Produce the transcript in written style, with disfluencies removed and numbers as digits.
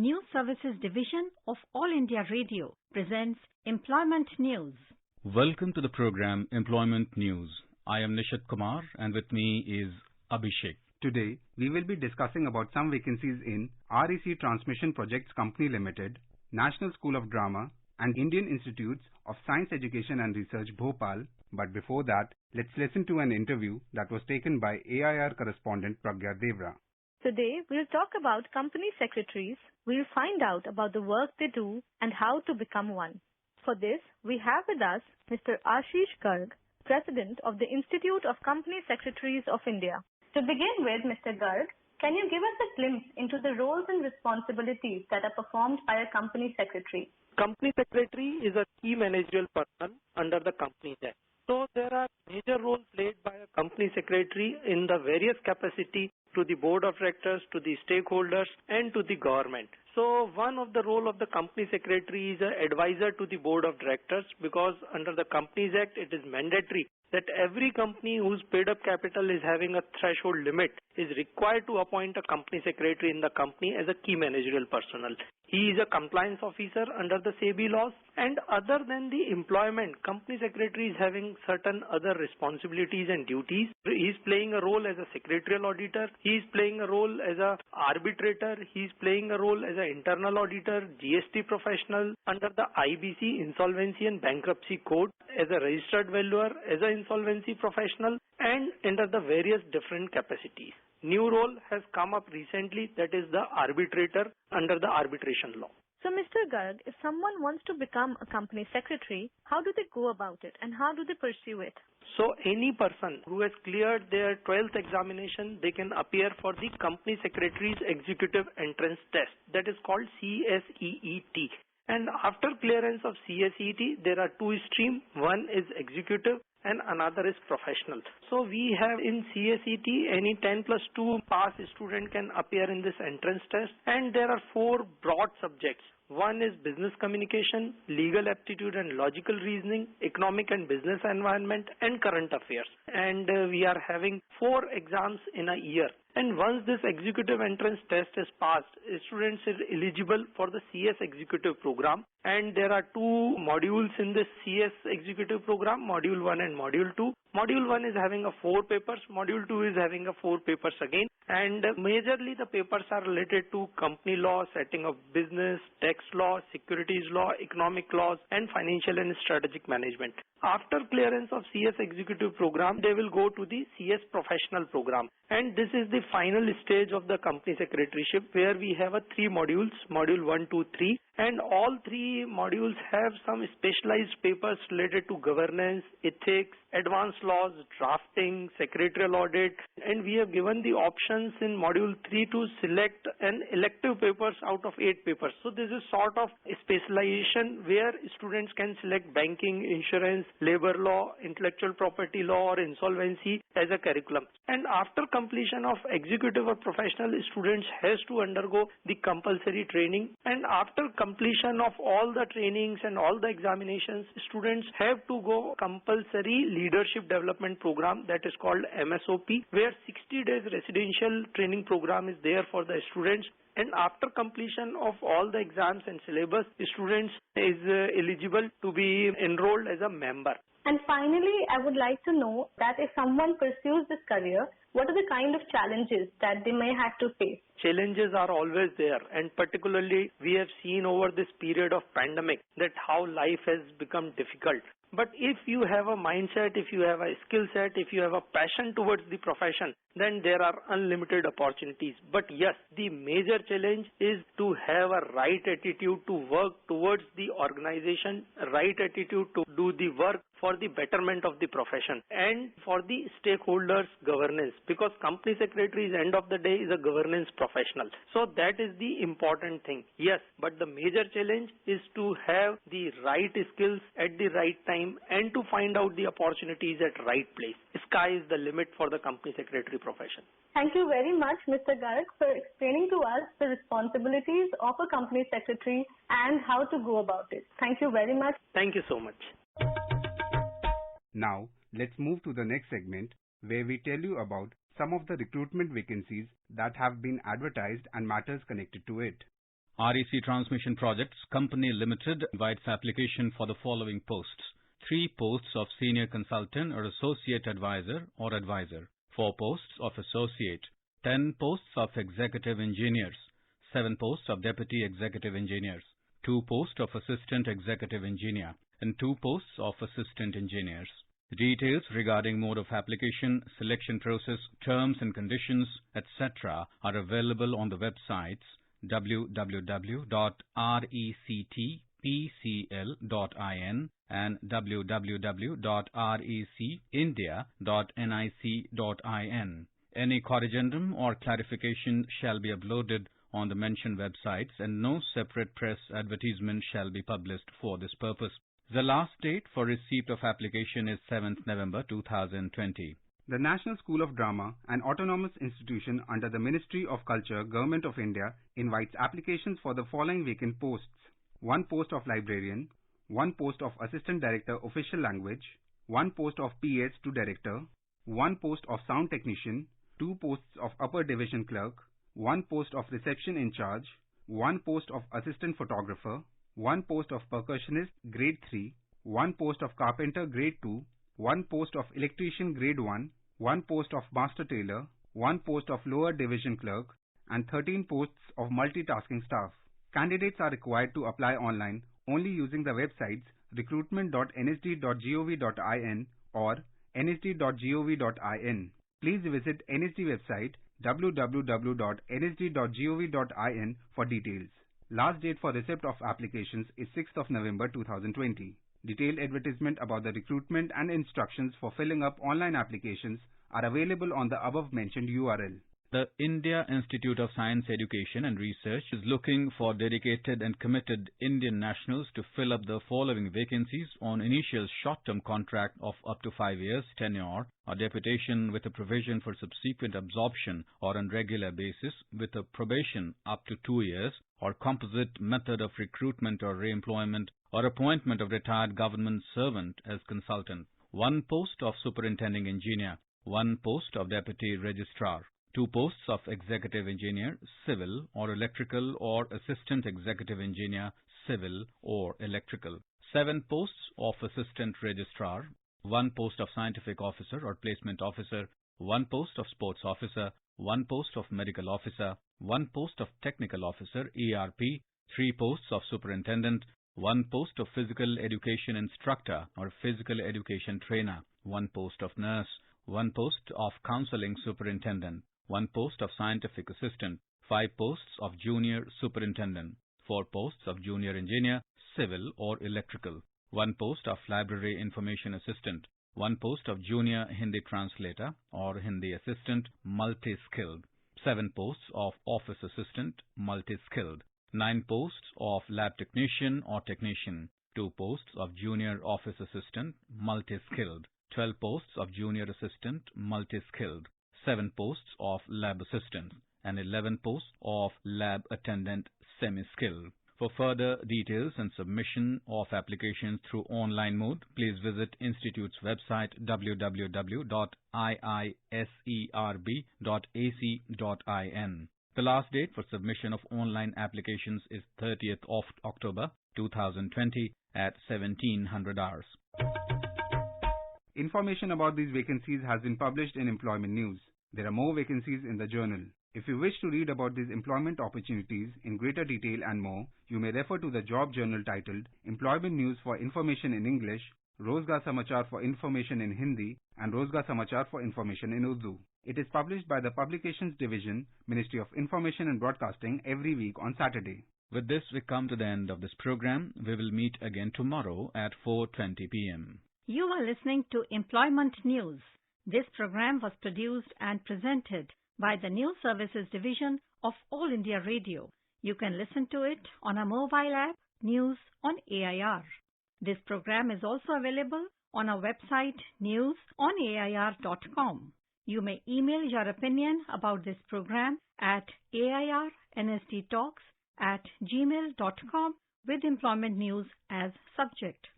News Services Division of All India Radio presents Employment News. Welcome to the program Employment News. I am Nishit Kumar and with me is Abhishek. Today, we will be discussing about some vacancies in REC Transmission Projects Company Limited, National School of Drama and Indian Institutes of Science Education and Research, Bhopal. But before that, let's listen to an interview that was taken by AIR correspondent Pragya Devra. Today, we'll talk about company secretaries. We'll find out about the work they do and how to become one. For this, we have with us Mr. Ashish Garg, President of the Institute of Company Secretaries of India. To begin with, Mr. Garg, can you give us a glimpse into the roles and responsibilities that are performed by a company secretary? Company secretary is a key managerial person under the Companies Act. So there are major roles played by a company secretary in the various capacity to the board of directors, to the stakeholders and to the government. So one of the role of the company secretary is an advisor to the board of directors, because under the Companies Act it is mandatory that every company whose paid up capital is having a threshold limit is required to appoint a company secretary in the company as a key managerial personnel. He is a compliance officer under the SEBI laws, and other than the employment, company secretary is having certain other responsibilities and duties. He is playing a role as a secretarial auditor. He is playing a role as a arbitrator. He is playing a role as an internal auditor, GST professional under the IBC, Insolvency and Bankruptcy Code, as a registered valuer, as an insolvency professional, and under the various different capacities. New role has come up recently, that is the arbitrator under the arbitration law. So, Mr. Garg, if someone wants to become a company secretary, how do they go about it and how do they pursue it? So, any person who has cleared their 12th examination, they can appear for the Company Secretary's Executive Entrance Test, that is called CSEET. And after clearance of CSEET, there are two streams. One is executive and another is professional. So we have in CSET, any 10+2 pass student can appear in this entrance test, and there are four broad subjects. One is business communication, legal aptitude and logical reasoning, economic and business environment, and current affairs. And we are having 4 exams in a year. And once this executive entrance test is passed, students are eligible for the CS executive program. And there are 2 modules in this CS executive program, module 1 and module 2. Module 1 is having a 4 papers, module 2 is having a 4 papers again. And majorly the papers are related to company law, setting of business, tax law, securities law, economic laws, and financial and strategic management. After clearance of CS executive program, they will go to the CS professional program. And this is the final stage of the company secretaryship, where we have 3 modules, module 1, 2, 3. And all 3 modules have some specialized papers related to governance, ethics, advanced laws, drafting, secretarial audit. And we have given the options in module 3 to select an elective papers out of 8 papers. So this is sort of a specialization where students can select banking, insurance, labor law, intellectual property law or insolvency as a curriculum. And after completion of executive or professional, students has to undergo the compulsory training. And after completion of all the trainings and all the examinations, students have to go compulsory leadership development program, that is called MSOP, where 60 days residential training program is there for the students. And after completion of all the exams and syllabus, students is eligible to be enrolled as a member. And finally, I would like to know that if someone pursues this career, what are the kind of challenges that they may have to face? Challenges are always there, and particularly we have seen over this period of pandemic that how life has become difficult. But if you have a mindset, if you have a skill set, if you have a passion towards the profession, then there are unlimited opportunities. But yes, the major challenge is to have a right attitude to work towards the organization, right attitude to do the work for the betterment of the profession and for the stakeholders' governance, because company secretaries end of the day is a governance professional. So that is the important thing. Yes, but the major challenge is to have the right skills at the right time and to find out the opportunities at right place. Sky is the limit for the company secretary profession. Thank you very much, Mr. Garg, for explaining to us the responsibilities of a company secretary and how to go about it. Thank you very much. Thank you so much. Now, let's move to the next segment, where we tell you about some of the recruitment vacancies that have been advertised and matters connected to it. REC Transmission Projects Company Limited invites application for the following posts. 3 posts of Senior Consultant or Associate Advisor or Advisor. 4 posts of Associate. 10 posts of Executive Engineers. 7 posts of Deputy Executive Engineers. 2 posts of Assistant Executive Engineer. And 2 posts of Assistant Engineers. Details regarding mode of application, selection process, terms and conditions, etc. are available on the websites www.rectpcl.in and www.recindia.nic.in. Any corrigendum or clarification shall be uploaded on the mentioned websites and no separate press advertisement shall be published for this purpose. The last date for receipt of application is 7th November 2020. The National School of Drama, an autonomous institution under the Ministry of Culture, Government of India, invites applications for the following vacant posts. 1 post of librarian, 1 post of assistant director official language, 1 post of PS to director, 1 post of sound technician, 2 posts of upper division clerk, 1 post of reception in charge, 1 post of assistant photographer, 1 post of percussionist grade 3, 1 post of carpenter grade 2, 1 post of electrician grade 1, 1 post of master tailor, 1 post of lower division clerk, and 13 posts of multitasking staff. Candidates are required to apply online only using the websites recruitment.nsd.gov.in or nsd.gov.in. Please visit NSD website www.nsd.gov.in for details. Last date for receipt of applications is 6th of November 2020. Detailed advertisement about the recruitment and instructions for filling up online applications are available on the above mentioned URL. The India Institute of Science Education and Research is looking for dedicated and committed Indian nationals to fill up the following vacancies on initial short-term contract of up to 5 years tenure or deputation with a provision for subsequent absorption or on regular basis with a probation up to 2 years or composite method of recruitment or re-employment or appointment of retired government servant as consultant. 1 post of superintending engineer, 1 post of deputy registrar. 2 posts of executive engineer, civil or electrical or assistant executive engineer, civil or electrical. 7 posts of assistant registrar, 1 post of scientific officer or placement officer, 1 post of sports officer, 1 post of medical officer, 1 post of technical officer, ERP, 3 posts of superintendent, 1 post of physical education instructor or physical education trainer, 1 post of nurse, 1 post of counseling superintendent, 1 post of scientific assistant, 5 posts of junior superintendent, 4 posts of junior engineer, civil or electrical, 1 post of library information assistant, 1 post of junior Hindi translator or Hindi assistant, multi-skilled, 7 posts of office assistant, multi-skilled, 9 posts of lab technician or technician, 2 posts of junior office assistant, multi-skilled, 12 posts of junior assistant, multi-skilled, 7 posts of lab assistant, and 11 posts of lab attendant semi-skilled. For further details and submission of applications through online mode, please visit Institute's website www.iiserb.ac.in. The last date for submission of online applications is 30th of October 2020 at 1700 hours. Information about these vacancies has been published in Employment News. There are more vacancies in the journal. If you wish to read about these employment opportunities in greater detail and more, you may refer to the job journal titled Employment News for Information in English, Rozgar Samachar for Information in Hindi, and Rozgar Samachar for Information in Urdu. It is published by the Publications Division, Ministry of Information and Broadcasting every week on Saturday. With this, we come to the end of this program. We will meet again tomorrow at 4:20 p.m. You are listening to Employment News. This program was produced and presented by the News Services Division of All India Radio. You can listen to it on a mobile app, News on AIR. This program is also available on our website, newsonair.com. You may email your opinion about this program at airnsdtalks@gmail.com with employment news as subject.